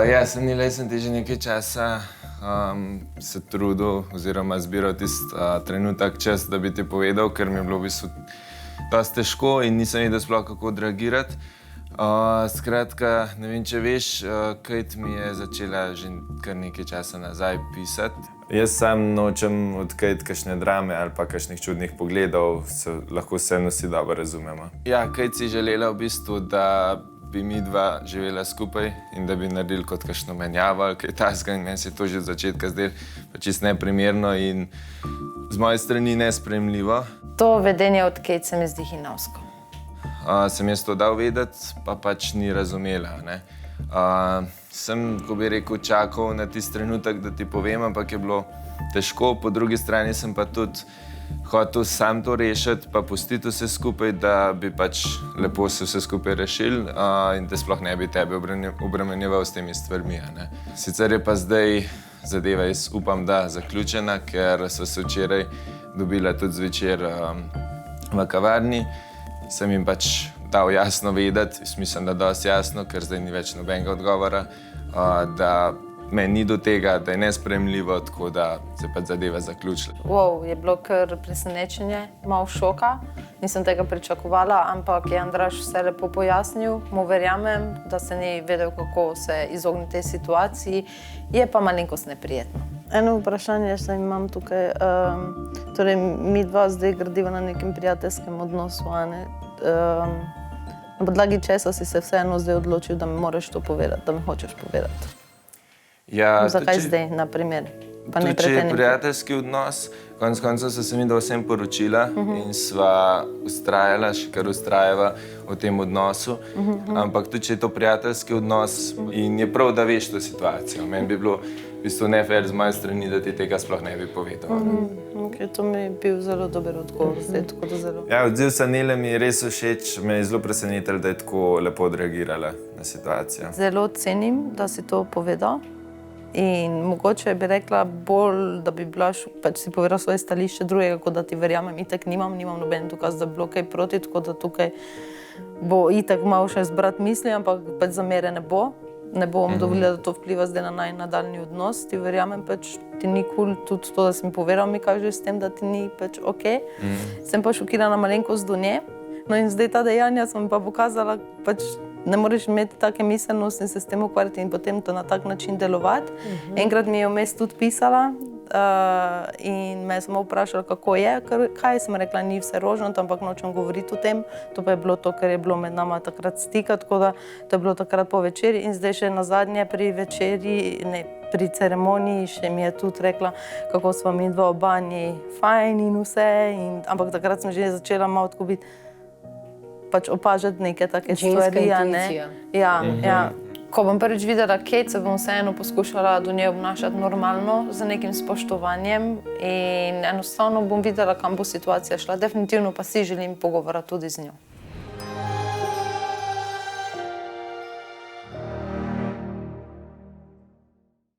Ja, sem ti že nekaj časa se trudil oziroma zbiral tisti trenutek čas, da bi ti povedal, ker mi je bilo v bistvu dosti težko in nisem vedel sploh, kako odreagirati. Skratka, ne vem, če veš, Kate mi je začela že kar nekaj časa nazaj pisati. Jaz sam nočem odkriti kakšne drame ali pa kakšnih čudnih pogledov, lahko vseeno vsi dobro razumemo. Ja, Kate si želela v bistvu, da bi mi dva živela skupaj in da bi naredili kot kakšno menjavo ali kaj takega in meni se je to že od začetka zdelo pa čisto neprimerno in z moje strani nesprejemljivo. To vedenje od Kate se mi zdi hinavsko. Sem jaz to dal vedeti, pa pač ni razumela, ne. Sem, ko bi rekel, čakal na tisti trenutek, da ti povem, ampak je bilo težko, po drugi strani sem pa tudi hotel sam to rešiti, pa pustiti vse skupaj, da bi pač lepo se vse skupaj rešili in da sploh ne bi tebe obremenjeval s temi stvarmi, ne. Sicer je pa zdaj zadeva, jaz upam, da zaključena, ker so se včeraj dobila tudi zvečer v kavarni. Sem jim pač dal jasno vedeti, mislim, da dosti jasno, ker zdaj ni več nobenega odgovora, da meni ni do tega, da je nesprejemljivo, tako da se pač zadeva zaključila. Wow, je bilo kar presenečenje, malo šoka. Nisem tega pričakovala, ampak je Andraž vse lepo pojasnil. Mu verjamem, da se ni vedel, kako se izogniti tej situaciji. Je pa malenkost neprijetno. Eno vprašanje še imam tukaj. Torej, mi dva zdaj gradiva na nekem prijateljskem odnosu, a ne? Na podlagi česa si se vseeno zdaj odločil, da mi moraš to povedati, da mi hočeš povedati? Ja, zakaj zdaj, na primer? Tudi če je prijateljski odnos, konec koncev so se mi da vsem poročila in sva vztrajala, še kar vztrajava o tem odnosu, ampak tudi če je to prijateljski odnos in je prav, da veš to situacijo. Meni bi bilo v bistvu nefair z moje strani, da ti tega sploh ne bi povedal. To mi je bil zelo dober odgovor, zdaj tako da zelo. Ja, odziv Sanele mi je res všeč, me je zelo presenetilo, da je tako lepo odreagirala na situacijo. Zelo cenim, da si to povedal. In mogoče bi rekla bolj, da bi bila, pač si povedal svoje stališče drugega, kot da ti verjamem. Itak nimam noben dokaz, da bi bilo kaj proti, tako da tukaj bo itak malo še zbrati misli, ampak pač zamere ne bo. Ne bom dovolila, da to vpliva zdaj na nadaljnji odnos. Ti verjamem, pač ti ni cool, tudi to, da si mi povedal, mi kaže s tem, da ti ni pač okej. Sem pa šokirana malenkost do nje. No in zdaj ta dejanja sem pa pokazala, pač ne moreš imeti take miselnosti in se s tem ukvarjati in potem to na tak način delovati. Enkrat mi je vmes tudi pisala in me je samo vprašala, kako je, kaj sem rekla, ni vse rožnato, ampak nočem govoriti o tem. To pa je bilo to, ker je bilo med nama takrat stika, tako da to je bilo takrat po večerji in zdaj še nazadnje pri večerji, ne, pri ceremoniji še mi je tudi rekla, kako sva mi dva v banji fajn in vse, ampak takrat sem že začela malo tako biti, pač opažati neke take stvari, a ne. Ja. Ko bom prvič videla Kate, se bom vseeno poskušala do nje obnašati normalno, z nekim spoštovanjem in enostavno bom videla, kam bo situacija šla. Definitivno pa si želim pogovora tudi z njo.